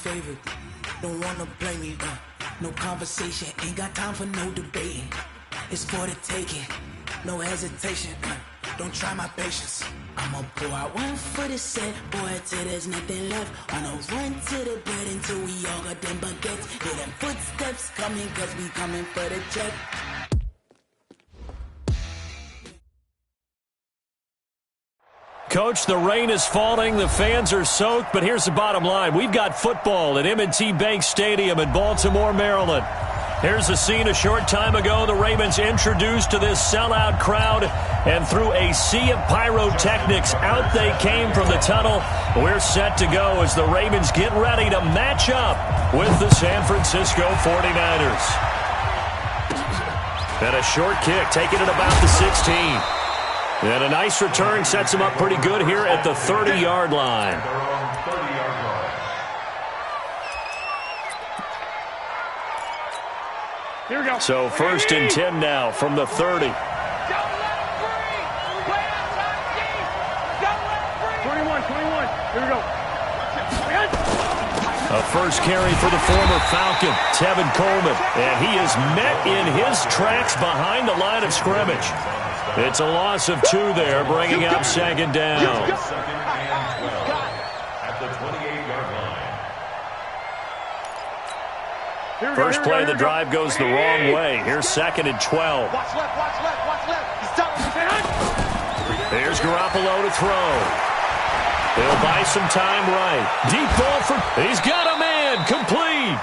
favorite. Don't wanna blame me, no conversation, ain't got time for no debating. It's for the taking, no hesitation, don't try my patience. I'ma pour out one for the set, boy, till there's nothing left. Wanna run to the bed until we all got them baguettes. Hear them footsteps coming, cause we coming for the check. Coach, the rain is falling, the fans are soaked, but here's the bottom line. We've got football at M&T Bank Stadium in Baltimore, Maryland. Here's the scene a short time ago. The Ravens introduced to this sellout crowd, and through a sea of pyrotechnics, out they came from the tunnel. We're set to go as the Ravens get ready to match up with the San Francisco 49ers. And a short kick, taking it about the 16. And a nice return sets him up pretty good here at the 30-yard line. Here we go. So 1st and 10 now from the 30. 21, 21. Here we go. A first carry for the former Falcon, Tevin Coleman. And he is met in his tracks behind the line of scrimmage. It's a loss of 2 there, bringing up 2nd down. At the 28-yard line. First play of the drive goes the wrong way. Here's 2nd and 12. Watch left. He's tough. Here's Garoppolo to throw. He'll buy some time right. Deep ball for... He's got a man. Complete.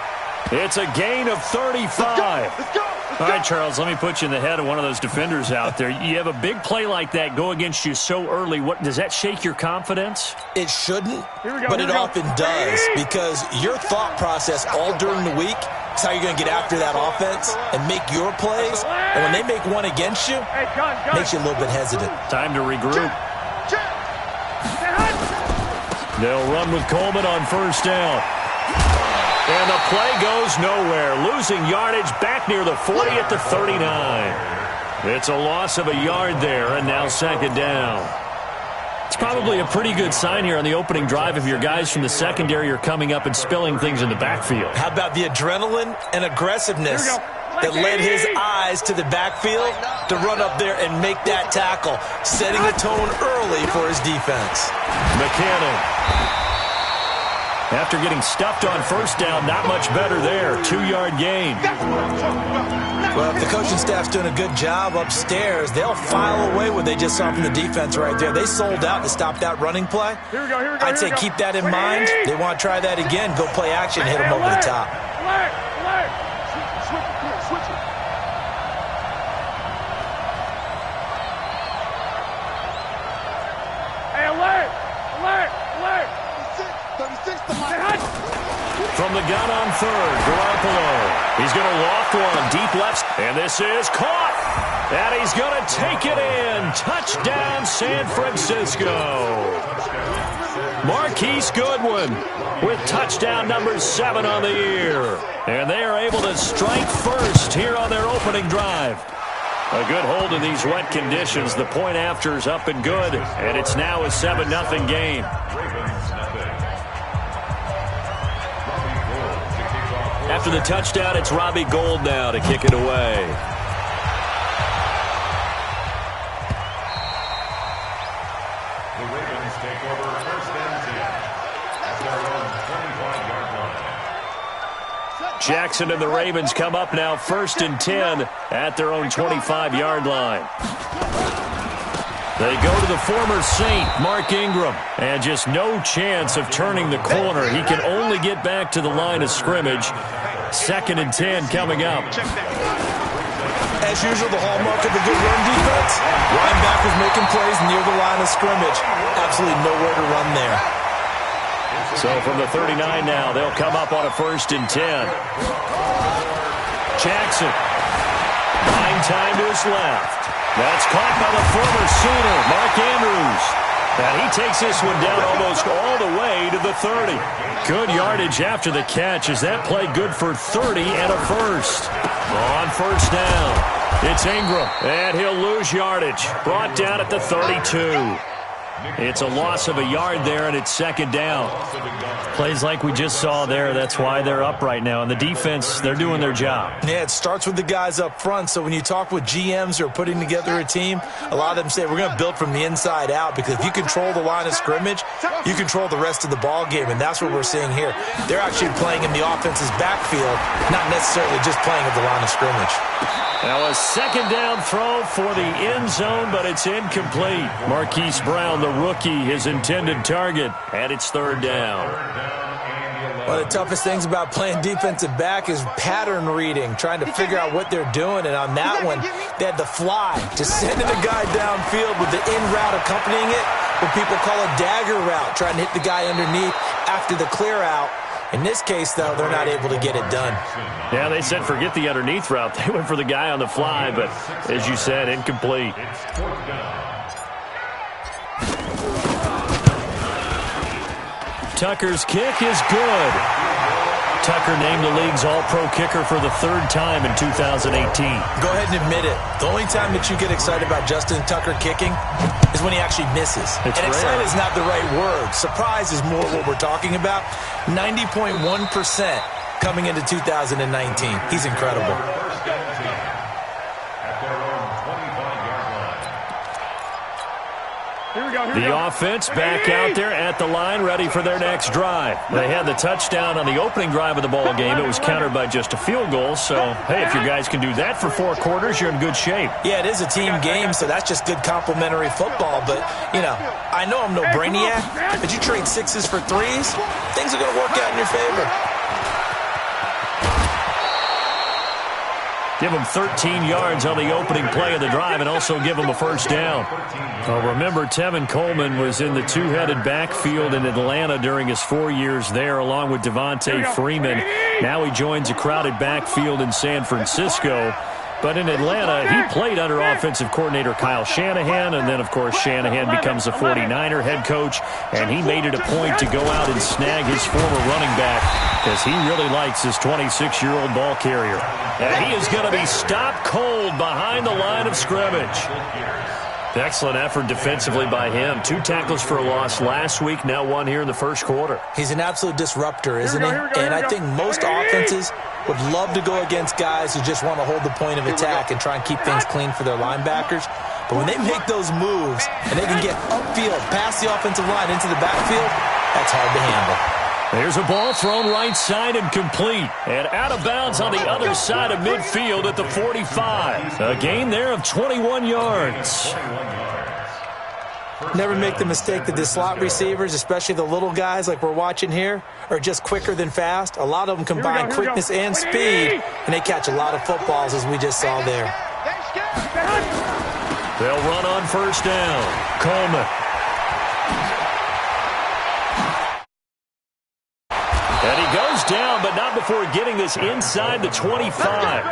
It's a gain of 35. Let's go. All right, Charles, let me put you in the head of one of those defenders out there. You have a big play like that go against you so early. What does that shake your confidence? It shouldn't, but it often does, because your thought process all during the week is how you're going to get after that offense and make your plays. And when they make one against you, it makes you a little bit hesitant. Time to regroup. They'll run with Coleman on 1st down. And the play goes nowhere, losing yardage back near the 40 at the 39. It's a loss of a yard there, and now 2nd down. It's probably a pretty good sign here on the opening drive if your guys from the secondary are coming up and spilling things in the backfield. How about the adrenaline and aggressiveness that led his eyes to the backfield to run up there and make that tackle, setting a tone early for his defense. McKinnon. After getting stuffed on 1st down, not much better there. 2-yard gain. Well, if the coaching staff's doing a good job upstairs, they'll file away what they just saw from the defense right there. They sold out to stop that running play. Here we go. I'd say keep that in mind. They want to try that again. Go play action, hit them over the top. Switch it. Hey, alert. From the gun on 3rd, Garoppolo. He's going to loft one deep left. And this is caught. And he's going to take it in. Touchdown, San Francisco. Marquise Goodwin with touchdown number 7 on the year. And they are able to strike first here on their opening drive. A good hold in these wet conditions. The point after is up and good. And it's now a 7-0 game. After the touchdown, it's Robbie Gould now to kick it away. The Ravens take over 1st and 10 at their own 25-yard line. Jackson and the Ravens come up now 1st and 10 at their own 25-yard line. They go to the former Saint, Mark Ingram, and just no chance of turning the corner. He can only get back to the line of scrimmage. 2nd and 10 coming up. As usual, the hallmark of a good run defense, linebackers making plays near the line of scrimmage. Absolutely nowhere to run there. So from the 39 now, they'll come up on a 1st and 10. Jackson. Buying time to his left. That's caught by the former Sooner, Mark Andrews. And he takes this one down almost all the way to the 30. Good yardage after the catch. Is that play good for 30 and a first? On 1st down, it's Ingram, and he'll lose yardage. Brought down at the 32. It's a loss of a yard there, and it's second down. Plays like we just saw there. That's why they're up right now. And the defense, they're doing their job. Yeah, it starts with the guys up front. So when you talk with GMs who are putting together a team, a lot of them say we're going to build from the inside out, because if you control the line of scrimmage, you control the rest of the ball game, and that's what we're seeing here. They're actually playing in the offense's backfield, not necessarily just playing at the line of scrimmage. Now a second down throw for the end zone, but it's incomplete. Marquise Brown, the rookie, his intended target, and it's third down. One of the toughest things about playing defensive back is pattern reading, trying to figure out what they're doing. And on that one, they had the fly, just sending a guy downfield with the in route accompanying it, what people call a dagger route, trying to hit the guy underneath after the clear out. In this case, though, they're not able to get it done. Yeah, they said forget the underneath route. They went for the guy on the fly, but as you said, incomplete. Tucker's kick is good. Tucker named the league's all-pro kicker for the third time in 2018. Go ahead and admit it. The only time that you get excited about Justin Tucker kicking is when he actually misses. It's and rare. excited is not the right word. Surprise is more what we're talking about. 90.1% coming into 2019. He's incredible. The offense back out there at the line, ready for their next drive. They had the touchdown on the opening drive of the ball game. It was countered by just a field goal. So, hey, if you guys can do that for 4 quarters, you're in good shape. Yeah, it is a team game, so that's just good complimentary football. But, you know, I know I'm no brainiac, but you trade 6s for 3s, things are going to work out in your favor. Give them 13 yards on the opening play of the drive and also give them a first down. Remember, Tevin Coleman was in the two-headed backfield in Atlanta during his 4 years there, along with Devontae Freeman. Now he joins a crowded backfield in San Francisco. But in Atlanta, he played under offensive coordinator Kyle Shanahan, and then, of course, Shanahan becomes a 49er head coach, and he made it a point to go out and snag his former running back because he really likes his 26-year-old ball carrier. And he is going to be stopped cold behind the line of scrimmage. Excellent effort defensively by him. 2 tackles for a loss last week, now 1 here in the first quarter. He's an absolute disruptor, isn't he? And I think most offenses would love to go against guys who just want to hold the point of attack and try and keep things clean for their linebackers. But when they make those moves and they can get upfield, past the offensive line into the backfield, that's hard to handle. There's a ball thrown right side and complete. And out of bounds on the other side of midfield at the 45. A gain there of 21 yards. Never make the mistake that the slot receivers, especially the little guys like we're watching here, are just quicker than fast. A lot of them combine quickness and speed, and they catch a lot of footballs, as we just saw there. They'll run on first down. Coleman. And he goes down, but not before getting this inside the 25.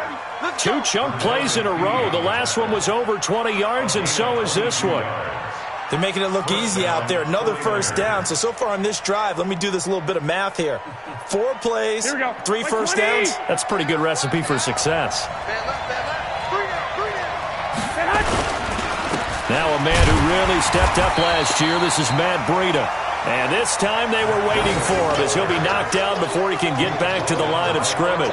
2 chunk plays in a row. The last one was over 20 yards, and so is this one. They're making it look easy out there. Another first down. So far on this drive, let me do this little bit of math here. 4 plays, 3 first downs. That's a pretty good recipe for success. Now a man who really stepped up last year. This is Matt Breida. And this time they were waiting for him as he'll be knocked down before he can get back to the line of scrimmage.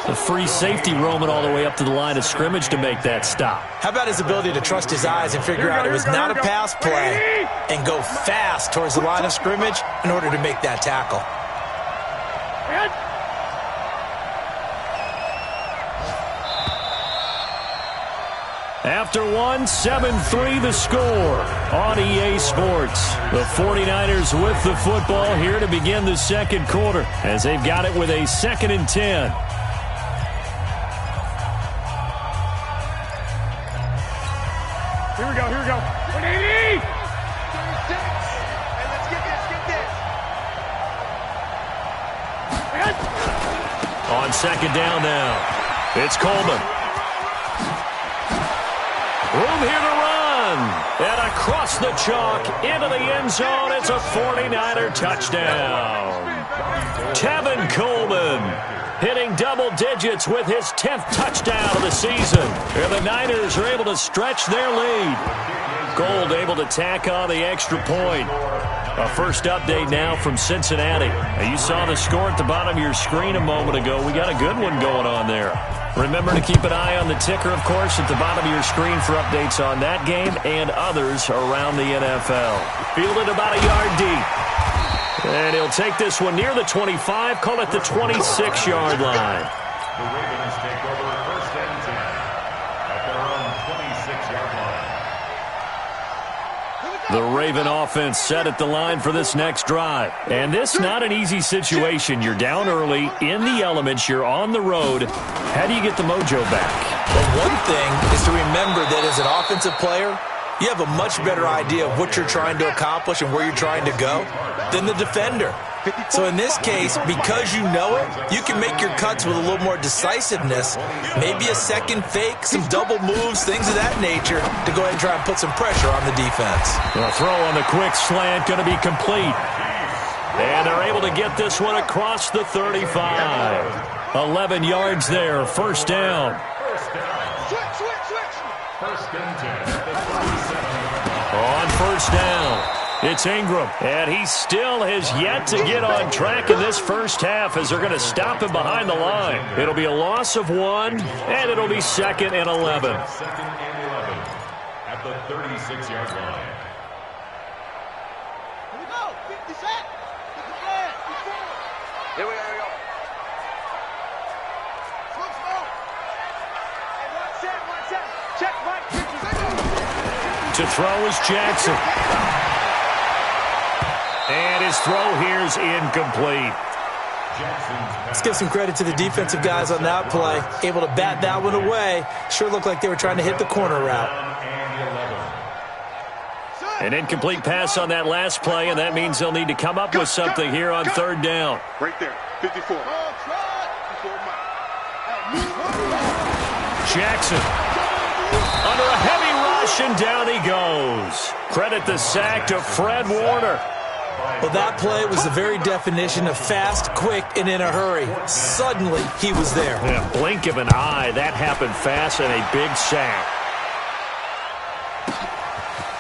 The free safety roaming all the way up to the line of scrimmage to make that stop. How about his ability to trust his eyes and figure out it was not a pass play and go fast towards the line of scrimmage in order to make that tackle. After 1, 7-3 the score on EA Sports. The 49ers with the football here to begin the second quarter as they've got it with a 2nd and 10. Here we go. 180! On second down now, it's Coleman. Room here to run. And across the chalk into the end zone. It's a 49er touchdown. Tevin Coleman hitting double digits with his 10th touchdown of the season. And the Niners are able to stretch their lead. Gold able to tack on the extra point. Our first update now from Cincinnati. Now, you saw the score at the bottom of your screen a moment ago. We got a good one going on there. Remember to keep an eye on the ticker, of course, at the bottom of your screen for updates on that game and others around the NFL. Fielded about a yard deep. And he'll take this one near the 25, call it the 26-yard line. The Ravens take over first and 10 at their own 26-yard line. The Raven offense set at the line for this next drive. And this not an easy situation. You're down early, in the elements, you're on the road. How do you get the mojo back? Well, one thing is to remember that as an offensive player, you have a much better idea of what you're trying to accomplish and where you're trying to go than the defender. So in this case, because you know it, you can make your cuts with a little more decisiveness, maybe a second fake, some double moves, things of that nature, to go ahead and try and put some pressure on the defense. The throw on the quick slant going to be complete. And they're able to get this one across the 35. 11 yards there, first down. First and 10 at the 37. On first down, it's Ingram. And he still has yet to get on track in this first half as they're going to stop him behind the line. It'll be a loss of 1, and it'll be second and 11. Second and 11 at the 36-yard line. Here we go. 50 set. 50 set. Here we go. Check right. To throw is Jackson. And his throw here is incomplete. Let's give some credit to the defensive guys on that play. Able to bat that one away. Sure looked like they were trying to hit the corner route. An incomplete pass on that last play, and that means they'll need to come up with something here on third down. Right there, 54. Jackson under a heavy rush, and down he goes. Credit the sack to Fred Warner. Well, that play was the very definition of fast, quick, and in a hurry. Suddenly, he was there. Yeah, blink of an eye. That happened fast, and a big sack.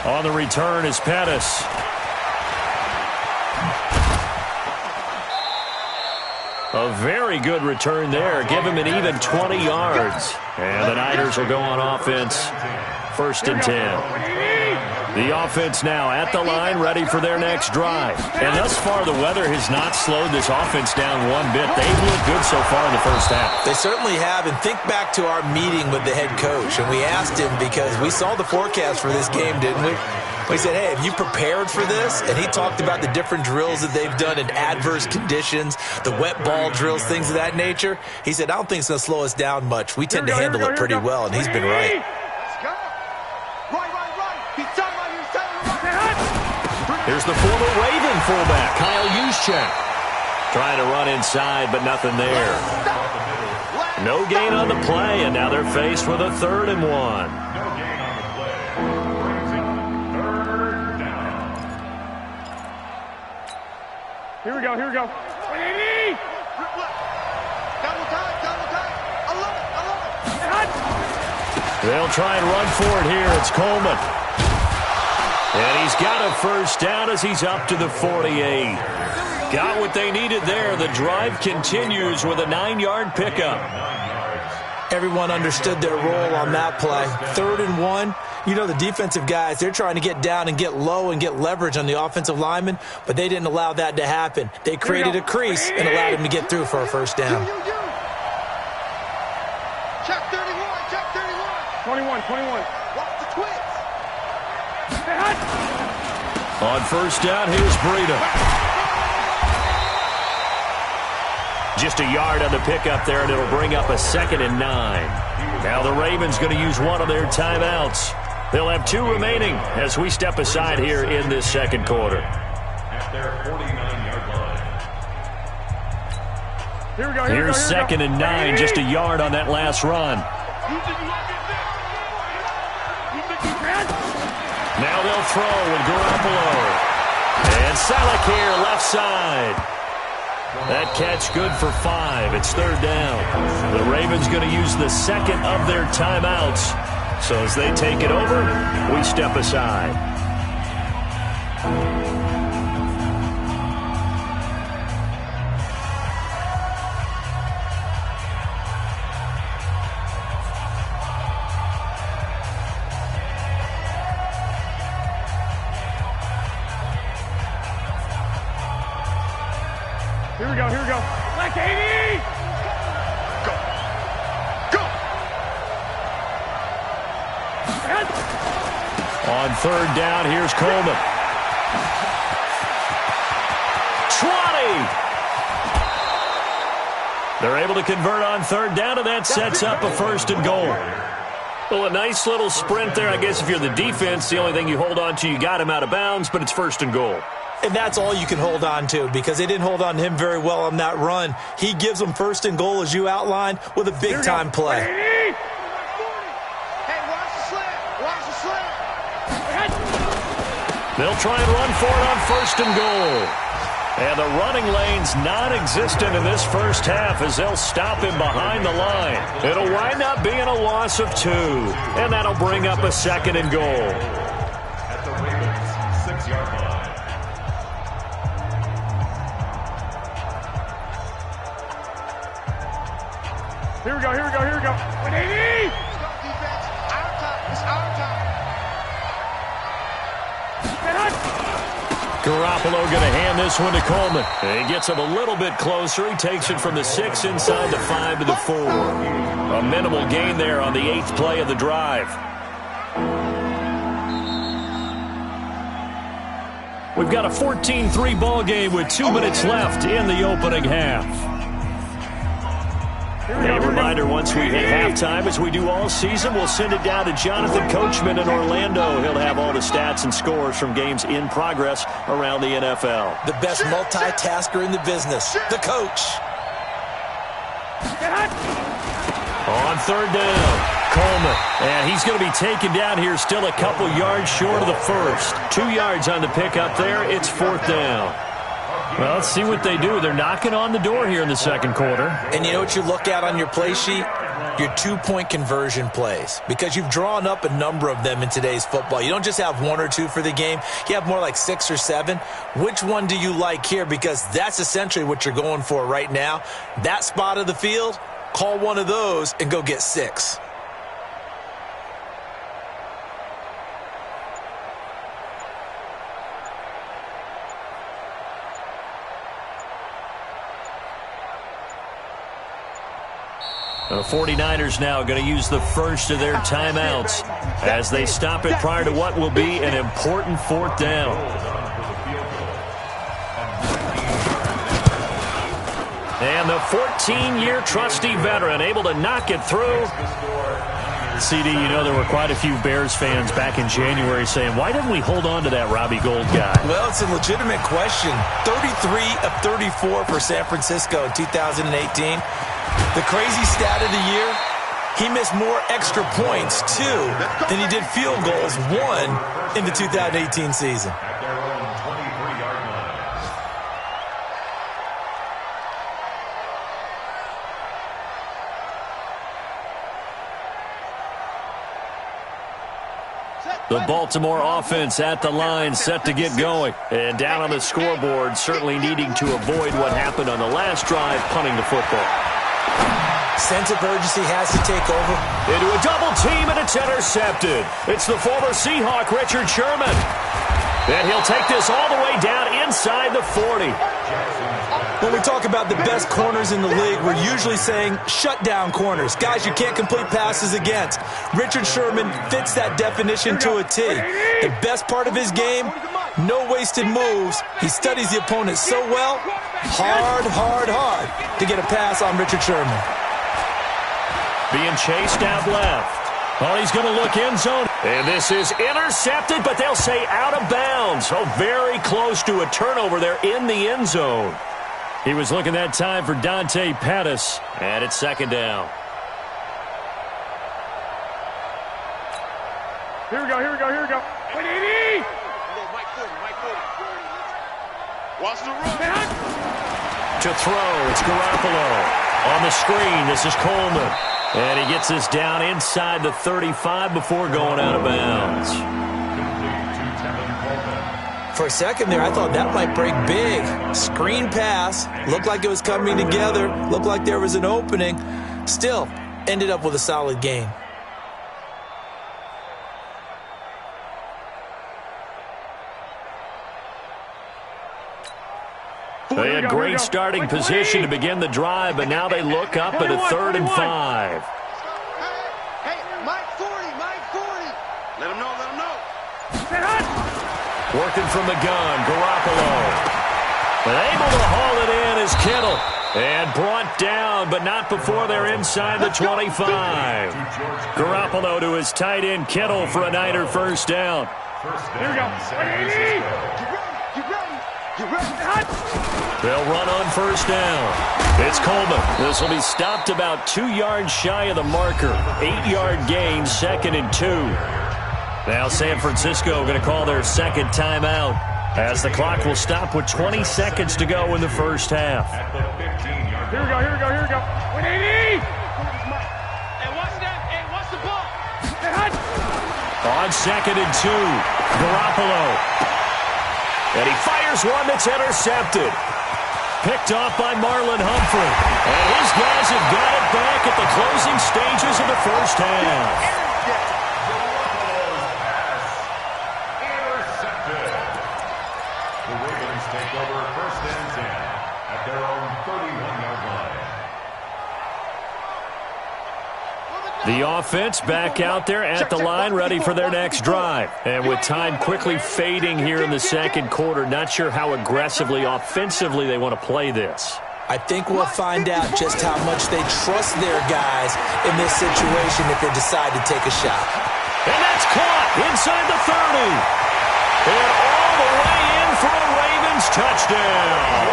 On the return is Pettis. A very good return there. Give him an even 20 yards. And the Niners will go on offense. First and 10. The offense now at the line, ready for their next drive. And thus far, the weather has not slowed this offense down one bit. They've looked good so far in the first half. They certainly have. And think back to our meeting with the head coach. And we asked him, because we saw the forecast for this game, didn't we? We said, hey, have you prepared for this? And he talked about the different drills that they've done in adverse conditions, the wet ball drills, things of that nature. He said, I don't think it's going to slow us down much. We tend to handle it pretty well, and he's been right. Here's the former Raven fullback, Kyle Juszczyk. Trying to run inside, but nothing there. No gain on the play, and now they're faced with a 3rd and 1. No gain on the play. Brings it 3rd down. Here we go. 180. Double time. I love it. They'll try and run for it here. It's Coleman. And he's got a first down as he's up to the 48. Got what they needed there. The drive continues with a 9-yard pickup. Everyone understood their role on that play. 3rd and 1. You know, the defensive guys, they're trying to get down and get low and get leverage on the offensive lineman, but they didn't allow that to happen. They created a crease and allowed him to get through for a first down. Check 31. 21. Watch the twins. On first down, here's Breida. Just a yard on the pickup there, and it'll bring up a 2nd and 9. Now the Ravens going to use one of their timeouts. They'll have 2 remaining as we step aside here in this second quarter. At their 49-yard line. Here we go. Here's 2nd and 9, just a yard on that last run. Now they'll throw with Garoppolo. And Salek here, left side. That catch good for 5. It's 3rd down. The Ravens going to use the 2nd of their timeouts So as they take it over, we step aside. Here we go, here we go. Like 80! Go! Go! On third down, here's Coleman. 20! They're able to convert on third down, and that sets up a first and goal. Well, a nice little sprint there. I guess if you're the defense, the only thing you hold on to, you got him out of bounds, but it's first and goal. And that's all you can hold on to because they didn't hold on to him very well on that run. He gives them first and goal, as you outlined, with a big-time play. Hey, watch the slant. Watch the slant. They'll try and run for it on first and goal. And the running lane's non-existent in this first half as they'll stop him behind the line. It'll wind up being a loss of 2. And that'll bring up a second and goal. At the Ravens' 6-yard line. Here we go, here we go, here we go. 180! Defense, our time. It's our time. Garoppolo going to hand this one to Coleman. He gets him a little bit closer. He takes it from the 6 inside the 5 to the 4. A minimal gain there on the 8th play of the drive. We've got a 14-3 ball game with 2 minutes left in the opening half. A reminder, once we hit halftime, as we do all season, we'll send it down to Jonathan Coachman in Orlando. He'll have all the stats and scores from games in progress around the NFL. The best multitasker in the business, the coach. On third down, Coleman. And he's going to be taken down here still a couple yards short of the first. 2 yards on the pickup there. It's fourth down. Well, let's see what they do. They're knocking on the door here in the second quarter. And you know what you look at on your play sheet? Your 2-point conversion plays. Because you've drawn up a number of them in today's football. You don't just have 1 or 2 for the game. You have more like 6 or 7. Which one do you like here? Because that's essentially what you're going for right now. That spot of the field, call one of those and go get 6. The 49ers now going to use the first of their timeouts as they stop it prior to what will be an important fourth down. And the 14-year trusty veteran able to knock it through. CD, you know there were quite a few Bears fans back in January saying, why didn't we hold on to that Robbie Gould guy? Well, it's a legitimate question. 33 of 34 for San Francisco in 2018. The crazy stat of the year, he missed more extra points, 2, than he did field goals, 1, in the 2018 season. At their own 23-yard line. The Baltimore offense at the line, set to get going. And down on the scoreboard, certainly needing to avoid what happened on the last drive, punting the football. Sense of urgency has to take over. Into a double team, and it's intercepted. It's the former Seahawk, Richard Sherman. And he'll take this all the way down inside the 40. When we talk about the best corners in the league, we're usually saying shutdown corners. Guys you can't complete passes against. Richard Sherman fits that definition to a T. The best part of his game, no wasted moves. He studies the opponent so well, hard to get a pass on Richard Sherman. Being chased out left. Oh, he's going to look end zone. And this is intercepted, but they'll say out of bounds. Oh, very close to a turnover there in the end zone. He was looking that time for Dante Pettis, and it's second down. Here we go, here we go, here we go. 180! Watch the run. To throw, it's Garoppolo. On the screen, this is Coleman. And he gets this down inside the 35 before going out of bounds. For a second there, I thought that might break big. Screen pass. Looked like it was coming together. Looked like there was an opening. Still, ended up with a solid gain. They had great starting position to begin the drive, but now they look up at a 3rd and 5. Hey, Mike 40. Let him know. Working from the gun, Garoppolo. But able to haul it in is Kittle. And brought down, but not before they're inside the 25. Garoppolo to his tight end, Kittle, for a Niner first down. Here we go. Get ready. They'll run on first down. It's Coleman. This will be stopped about 2 yards shy of the marker. 8-yard gain, 2nd and 2. Now San Francisco going to call their second timeout as the clock will stop with 20 seconds to go in the first half. Here we go. 180. Hey, watch the ball. On 2nd and 2, Garoppolo. And he fires one that's intercepted. Picked off by Marlon Humphrey. And his guys have got it back at the closing stages of the first half. Intercepted. The Ravens take over 1st and 10 at their own 31-yard line. The offense back out there at the line, ready for their next drive. And with time quickly fading here in the second quarter, not sure how aggressively, offensively they want to play this. I think we'll find out just how much they trust their guys in this situation if they decide to take a shot. And that's caught inside the 30. And all the way in for a Ravens touchdown.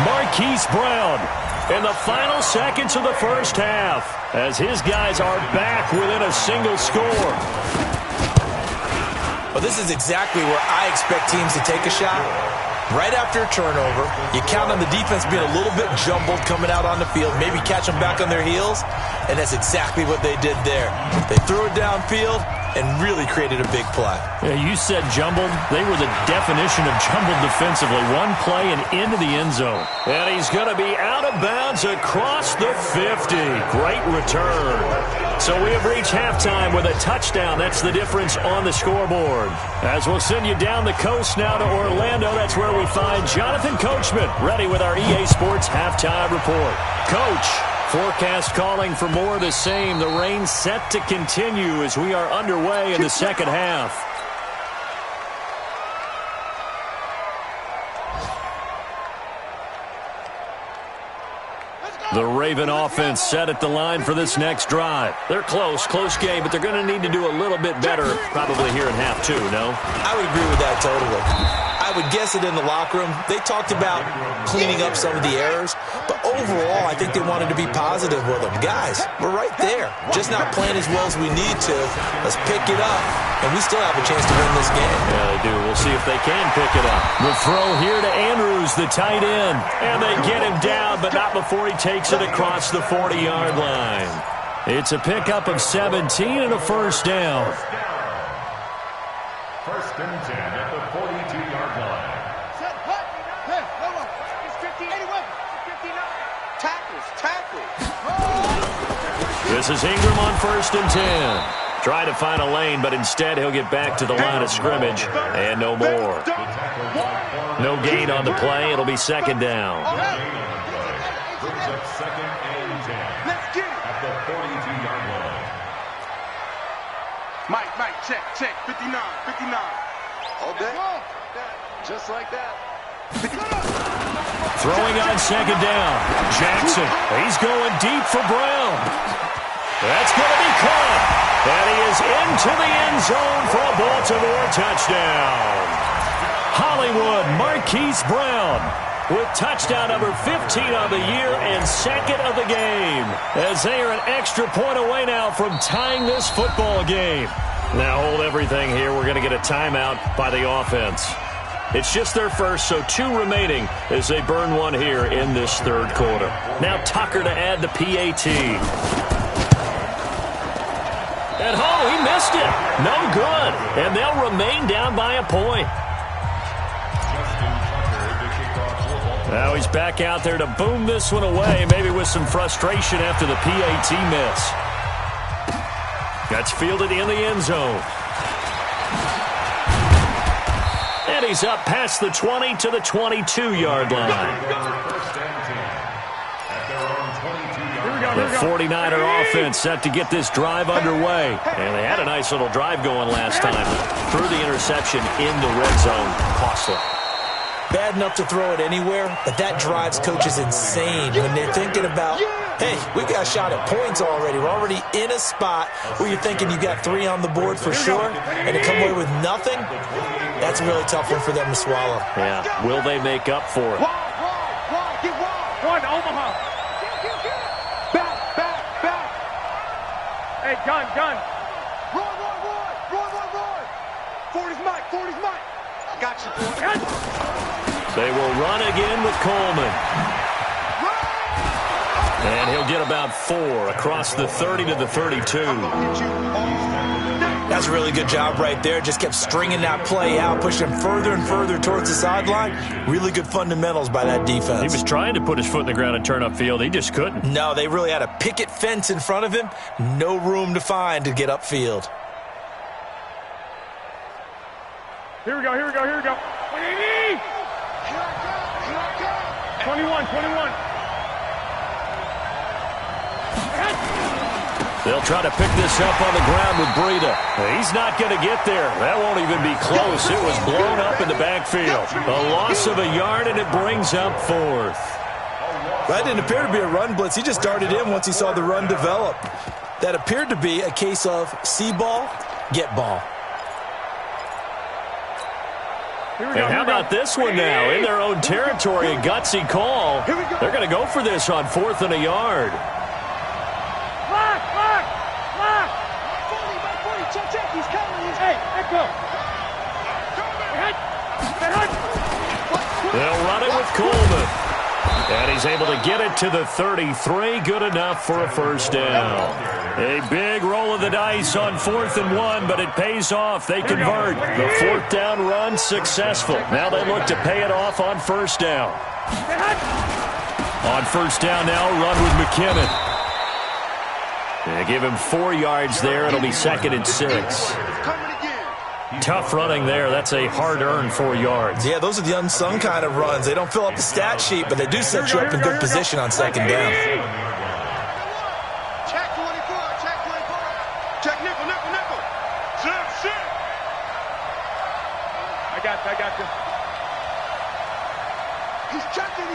Marquise Brown in the final seconds of the first half as his guys are back within a single score. Well, this is exactly where I expect teams to take a shot. Right after a turnover, you count on the defense being a little bit jumbled coming out on the field, maybe catch them back on their heels, and that's exactly what they did there. They threw it downfield and really created a big play. Yeah, you said jumbled. They were the definition of jumbled defensively. One play and into the end zone. And he's going to be out of bounds across the 50. Great return. So we have reached halftime with a touchdown. That's the difference on the scoreboard. As we'll send you down the coast now to Orlando, that's where we find Jonathan Coachman, ready with our EA Sports Halftime Report. Coach, forecast calling for more of the same. The rain set to continue as we are underway in the second half. The Raven offense set at the line for this next drive. They're close game, but they're going to need to do a little bit better probably here in half 2, no? I would agree with that totally. I would guess it in the locker room. They talked about cleaning up some of the errors, but overall, I think they wanted to be positive with them. Guys, we're right there. Just not playing as well as we need to. Let's pick it up, and we still have a chance to win this game. Yeah, they do. We'll see if they can pick it up. The throw here to Andrews, the tight end. And they get him down, but not before he takes it across the 40-yard line. It's a pickup of 17 and a first down. 1st and 10 at the 42-yard line. This is Ingram on 1st and 10. Try to find a lane, but instead he'll get back to the line of scrimmage, and no more. No gain on the play. It'll be 2nd down. Brings up 2nd and 10 at the 42-yard line. Mike, check. 59. All day. Just like that. Throwing on 2nd down. Jackson, he's going deep for Brown. That's going to be caught. And he is into the end zone for a Baltimore touchdown. Hollywood Marquise Brown with touchdown number 15 of the year and 2nd of the game, as they are an extra point away now from tying this football game. Now hold everything here. We're going to get a timeout by the offense. It's just their first, so 2 remaining as they burn one here in this 3rd quarter. Now Tucker to add the PAT. And he missed it. No good. And they'll remain down by a point. Now he's back out there to boom this one away, maybe with some frustration after the PAT miss. That's fielded in the end zone. And he's up past the 20 to the 22-yard line. The 49er offense set to get this drive underway. And they had a nice little drive going last time. Threw the interception in the red zone. Costly. Bad enough to throw it anywhere, but that drives coaches insane when they're thinking about, hey, we've got a shot at points already. We're already in a spot where you're thinking you got 3 on the board for sure, and to come away with nothing, that's a really tough one for them to swallow. Yeah, will they make up for it? One, Omaha. Back. Hey, gun. Roy. 40's Mike. Got you, boy. They will run again with Coleman. And he'll get about 4 across the 30 to the 32. That's a really good job right there. Just kept stringing that play out, pushing him further and further towards the sideline. Really good fundamentals by that defense. He was trying to put his foot in the ground and turn upfield. He just couldn't. No, they really had a picket fence in front of him. No room to find to get upfield. Here we go. 21. They'll try to pick this up on the ground with Breida. He's not going to get there. That won't even be close. It was blown up in the backfield. A loss of a yard, and it brings up 4th. That didn't appear to be a run blitz. He just darted in once he saw the run develop. That appeared to be a case of see ball, get ball. And how about this one now? In their own territory, a gutsy call. They're going to go for this on 4th and a yard. Lock! 40, check. He's coming. Hey, echo. They'll run it with Coleman. And he's able to get it to the 33. Good enough for a first down. A big roll of the dice on 4th and 1, but it pays off. They convert. The 4th down run successful. Now they look to pay it off on 1st down. On 1st down now, run with McKinnon. They give him 4 yards there. It'll be 2nd and 6. Tough running there. That's a hard-earned 4 yards. Yeah, those are the unsung kind of runs. They don't fill up the stat sheet, but they do set you up in good position on 2nd down. Check 24. Check nickel. Sit. I got you. He's checking.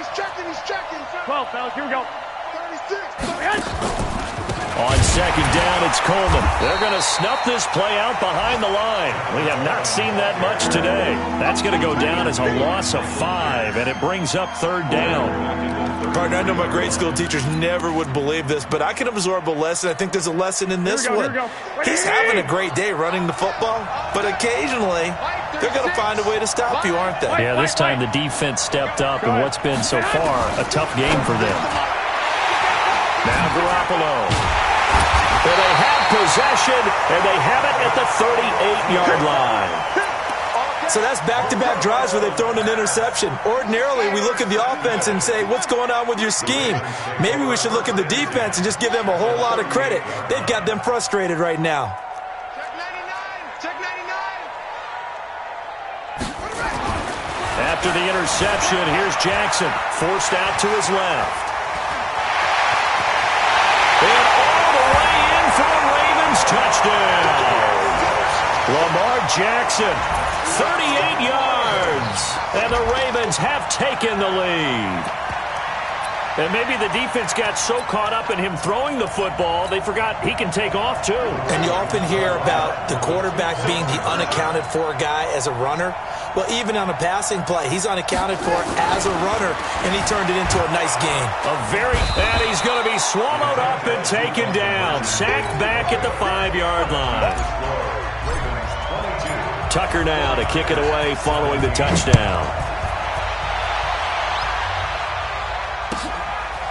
12, fellas, here we go. 36. On 2nd down, it's Coleman. They're going to snuff this play out behind the line. We have not seen that much today. That's going to go down as a loss of 5, and it brings up 3rd down. Partner, I know my grade school teachers never would believe this, but I can absorb a lesson. I think there's a lesson in this one. He's having a great day running the football, but occasionally they're going to find a way to stop you, aren't they? Yeah, this time the defense stepped up in what's been so far a tough game for them. Now Garoppolo. Well, they have possession, and they have it at the 38-yard line. So that's back-to-back drives where they've thrown an interception. Ordinarily, we look at the offense and say, what's going on with your scheme? Maybe we should look at the defense and just give them a whole lot of credit. They've got them frustrated right now. Check 99. After the interception, here's Jackson, forced out to his left. And all the way in for a Ravens touchdown. Lamar Jackson, 38 yards. And the Ravens have taken the lead. And maybe the defense got so caught up in him throwing the football, they forgot he can take off too. And you often hear about the quarterback being the unaccounted-for guy as a runner. Well, even on a passing play, he's unaccounted for as a runner, and he turned it into a nice game. And he's going to be swallowed up and taken down. Sacked back at the 5-yard line. Tucker now to kick it away following the touchdown.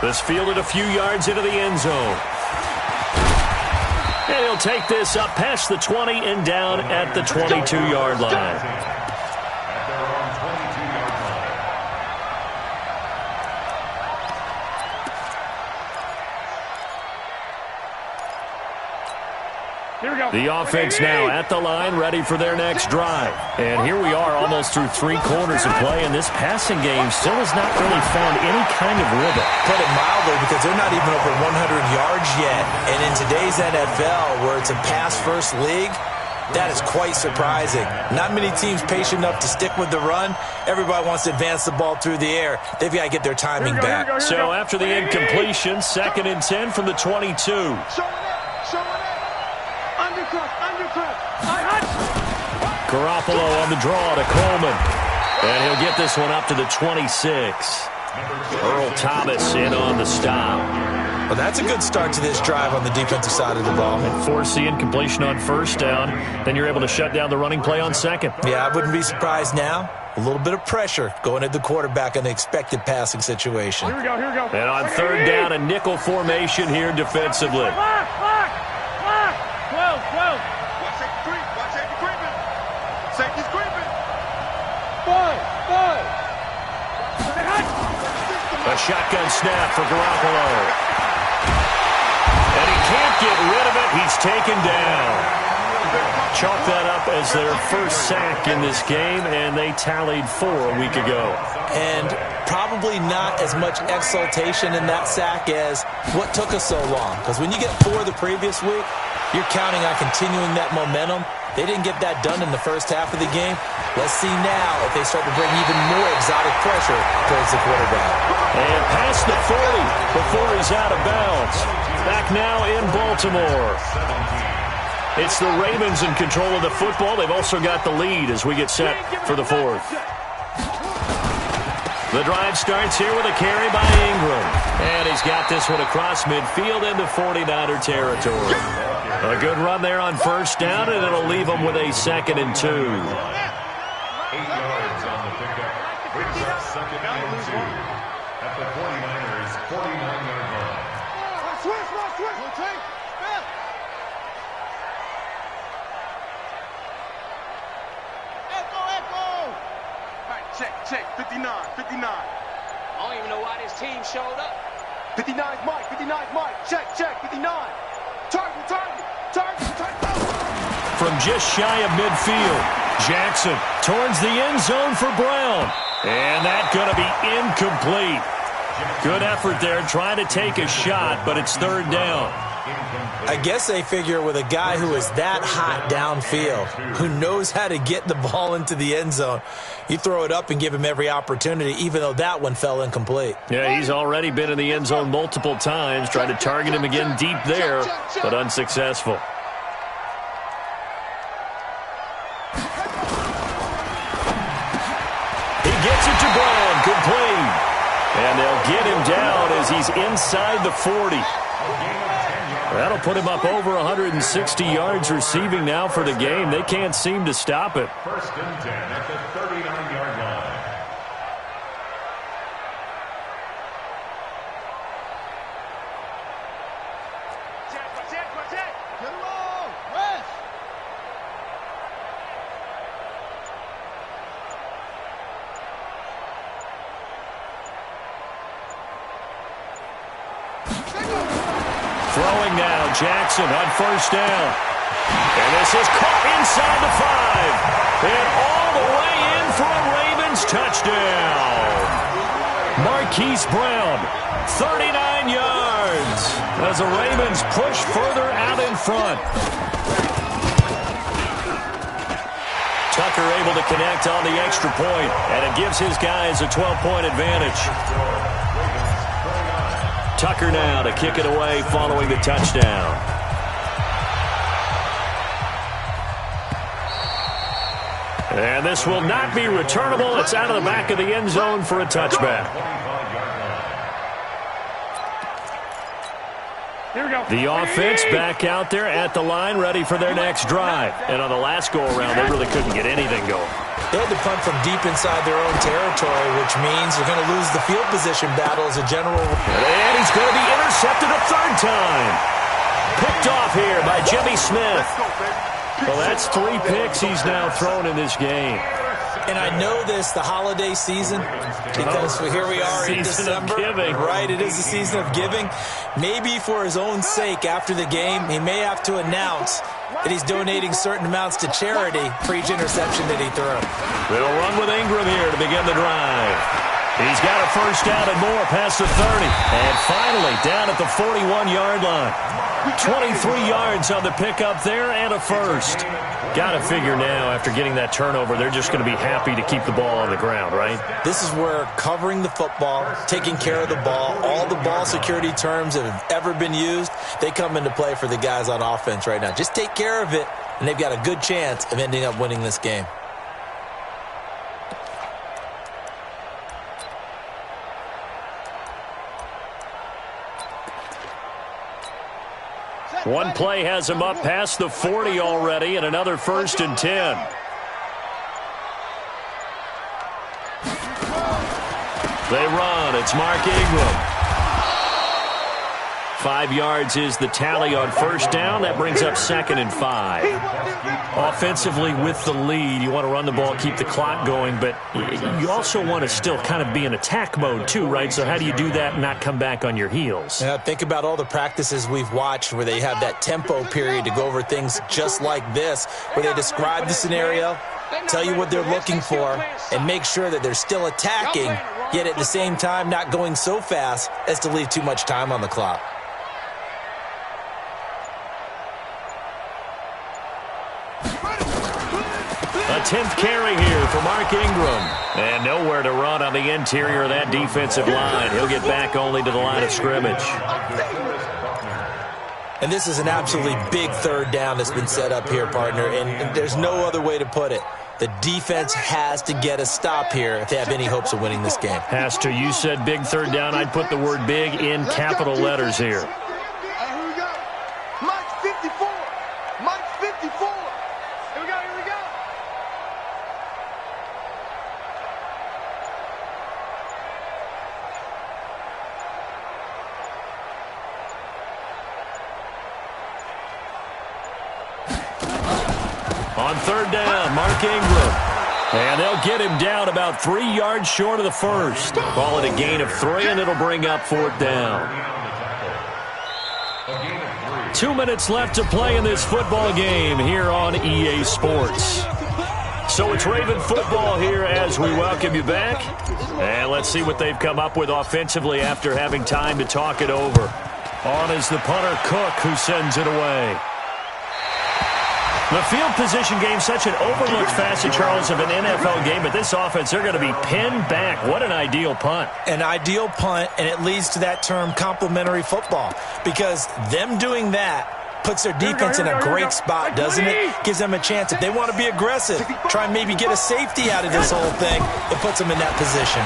This fielded a few yards into the end zone. And he'll take this up past the 20 and down at the 22-yard line. The offense now at the line, ready for their next drive. And here we are almost through 3 quarters of play, and this passing game still has not really found any kind of rhythm. Put it mildly, because they're not even over 100 yards yet. And in today's NFL, where it's a pass-first league, that is quite surprising. Not many teams patient enough to stick with the run. Everybody wants to advance the ball through the air. They've got to get their timing back. So after the incompletion, 2nd and 10 from the 22. Garoppolo on the draw to Coleman. And he'll get this one up to the 26. Earl Thomas in on the stop. Well, that's a good start to this drive on the defensive side of the ball. And force the incompletion on 1st down. Then you're able to shut down the running play on 2nd. Yeah, I wouldn't be surprised now. A little bit of pressure going at the quarterback in an expected passing situation. Here we go. And on 3rd down, a nickel formation here defensively. 12. Safety's creeping. 5. A shotgun snap for Garoppolo. And he can't get rid of it. He's taken down. Chalk that up as their first sack in this game, and they tallied 4 a week ago. And probably not as much exultation in that sack as what took us so long. Because when you get 4 the previous week, you're counting on continuing that momentum. They didn't get that done in the first half of the game. Let's see now if they start to bring even more exotic pressure towards the quarterback. And past the 40 before he's out of bounds. Back now in Baltimore. It's the Ravens in control of the football. They've also got the lead as we get set for the 4th. The drive starts here with a carry by Ingram. And he's got this one across midfield into 49er territory. A good run there on 1st down, and it'll leave them with a 2nd and 2. 8 yards on the pickup. Brings up 2nd and 2 at the 49ers' 49-yard line. Switch. Echo. All right, check. 59. I don't even know why this team showed up. 59's Mike. Check. 59. Target. From just shy of midfield, Jackson towards the end zone for Brown. And that's going to be incomplete. Good effort there, trying to take a shot, but it's 3rd down. I guess they figure with a guy who is that hot downfield, who knows how to get the ball into the end zone, you throw it up and give him every opportunity, even though that one fell incomplete. Yeah, he's already been in the end zone multiple times, tried to target him again deep there, but unsuccessful. He gets it to Brown, complete. And they'll get him down as he's inside the 40. That'll put him up over 160 yards receiving now for the game. They can't seem to stop it. 1st and 10 at the 39-yard line. Check. Get along. West. Throwing now, Jackson on 1st down. And this is caught inside the 5. And all the way in for a Ravens touchdown. Marquise Brown, 39 yards. As the Ravens push further out in front. Tucker able to connect on the extra point, and it gives his guys a 12-point advantage. Tucker now to kick it away following the touchdown. And this will not be returnable. It's out of the back of the end zone for a touchback. The offense back out there at the line, ready for their next drive. And on the last go-around, they really couldn't get anything going. They had to punt from deep inside their own territory, which means they're going to lose the field position battle as a general. And he's going to be intercepted a 3rd time. picked off here by Jimmy Smith. Well, that's 3 picks he's now thrown in this game. And I know this, the holiday season, because here we are in December. Giving. Right, it is the season of giving. Maybe for his own sake, after the game, he may have to announce that he's donating certain amounts to charity for each interception that he threw. They'll run with Ingram here to begin the drive. He's got a first down and more past the 30. And finally, down at the 41-yard line. 23 yards on the pickup there and a first. Got to figure now, after getting that turnover, they're just going to be happy to keep the ball on the ground, right? This is where covering the football, taking care of the ball, all the ball security terms that have ever been used, they come into play for the guys on offense right now. Just take care of it, and they've got a good chance of ending up winning this game. One play has him up past the 40 already, and another 1st and 10. They run. It's Mark Ingram. 5 yards is the tally on first down. That brings up 2nd and 5. Offensively with the lead, you want to run the ball, keep the clock going, but you also want to still kind of be in attack mode too, right? So how do you do that and not come back on your heels? Yeah, think about all the practices we've watched where they have that tempo period to go over things just like this, where they describe the scenario, tell you what they're looking for, and make sure that they're still attacking, yet at the same time not going so fast as to leave too much time on the clock. A 10th carry here for Mark Ingram. And nowhere to run on the interior of that defensive line. He'll get back only to the line of scrimmage. And this is an absolutely big 3rd down that's been set up here, partner, and there's no other way to put it. The defense has to get a stop here if they have any hopes of winning this game. Has to. You said big 3rd down. I'd put the word big in capital letters here. Here we go. Mike's 54. Mike's 54. Here we go. Here we go. On 3rd down, Mark Ingram. And they'll get him down about 3 yards short of the first. Call it a gain of 3, and it'll bring up 4th down. 2 minutes left to play in this football game here on EA Sports. So it's Raven football here as we welcome you back. And let's see what they've come up with offensively after having time to talk it over. On is the punter, Cook, who sends it away. The field position game, such an overlooked facet, Charles, of an NFL game. But this offense, they're going to be pinned back. What an ideal punt. An ideal punt, and it leads to that term complementary football. Because them doing that puts their defense in a great spot, doesn't it? Gives them a chance. If they want to be aggressive, try and maybe get a safety out of this whole thing, it puts them in that position.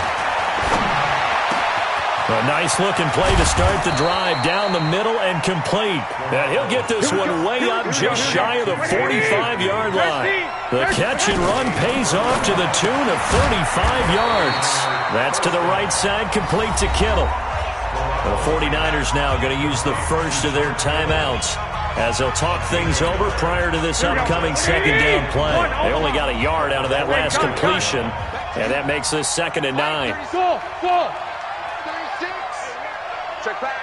A nice-looking play to start the drive down the middle and complete. And he'll get this one way up just shy of the 45-yard line. The catch and run pays off to the tune of 35 yards. That's to the right side, complete to Kittle. The 49ers now going to use the first of their timeouts as they'll talk things over prior to this upcoming 2nd down play. They only got a yard out of that last completion, and that makes this 2nd and 9. Go. Check pass.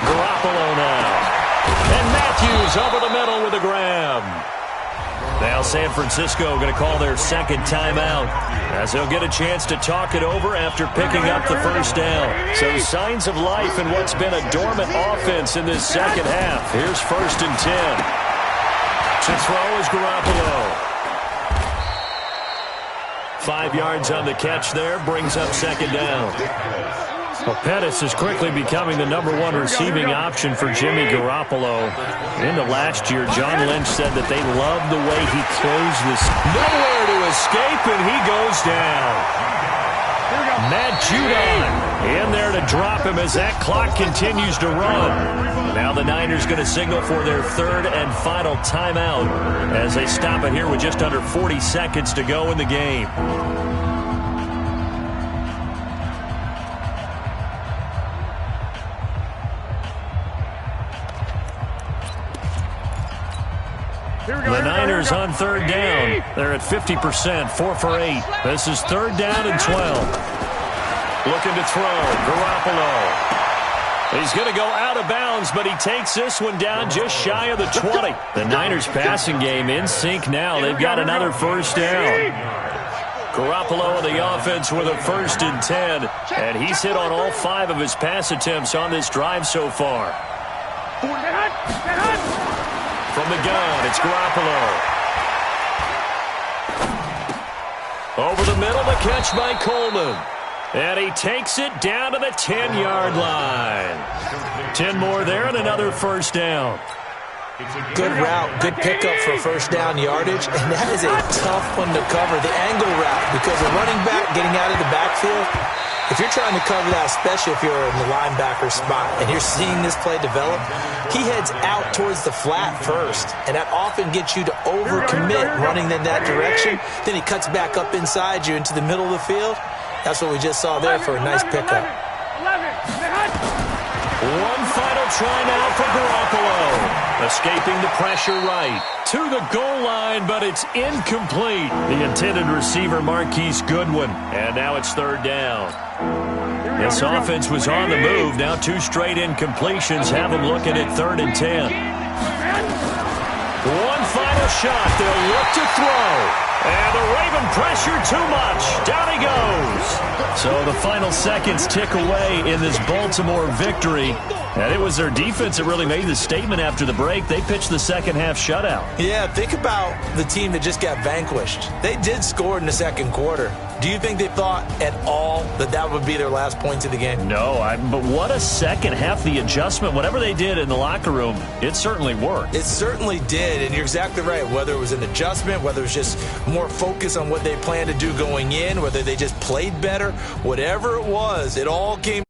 Garoppolo now. And Matthews over the middle with a grab. Now San Francisco going to call their 2nd timeout as they'll get a chance to talk it over after picking up the first down. So signs of life in what's been a dormant offense in this 2nd half. Here's 1st and 10. To throw is Garoppolo. 5 yards on the catch there, brings up 2nd down. Well, Pettis is quickly becoming the #1 receiving option for Jimmy Garoppolo. Into last year, John Lynch said that they loved the way he closed this. Nowhere to escape, and he goes down. Matt Judon in there to drop him as that clock continues to run. Now the Niners going to signal for their 3rd and final timeout as they stop it here with just under 40 seconds to go in the game. The Niners on third down. They're at 50%, 4 for 8. This is third down and 12. Looking to throw, Garoppolo. He's going to go out of bounds, but he takes this one down just shy of the 20. The Niners passing game in sync now. They've got another first down. Garoppolo on the offense with a 1st and 10. And he's hit on all 5 of his pass attempts on this drive so far. From the gun, it's Garoppolo. Over the middle, the catch by Coleman. And he takes it down to the 10-yard line. 10 more there and another first down. Good route, good pickup for first down yardage, and that is a tough one to cover, the angle route, because a running back getting out of the backfield, if you're trying to cover that, especially if you're in the linebacker spot and you're seeing this play develop, he heads out towards the flat first, and that often gets you to overcommit running in that direction. Then he cuts back up inside you into the middle of the field. That's what we just saw there for a nice pickup. One final try now for Garoppolo. Escaping the pressure right to the goal line, but it's incomplete. The intended receiver, Marquise Goodwin. And now it's third down. This offense was on the move. Now 2 straight incompletions have them looking at 3rd and 10. One final shot. They'll look to throw. And the Raven pressure too much. Down he goes. So the final seconds tick away in this Baltimore victory. And it was their defense that really made the statement after the break. They pitched the second-half shutout. Yeah, think about the team that just got vanquished. They did score in the second quarter. Do you think they thought at all that that would be their last points of the game? No, but what a second half. The adjustment, whatever they did in the locker room, it certainly worked. It certainly did, and you're exactly right. Whether it was an adjustment, whether it was just more focus on what they planned to do going in, whether they just played better, whatever it was, it all came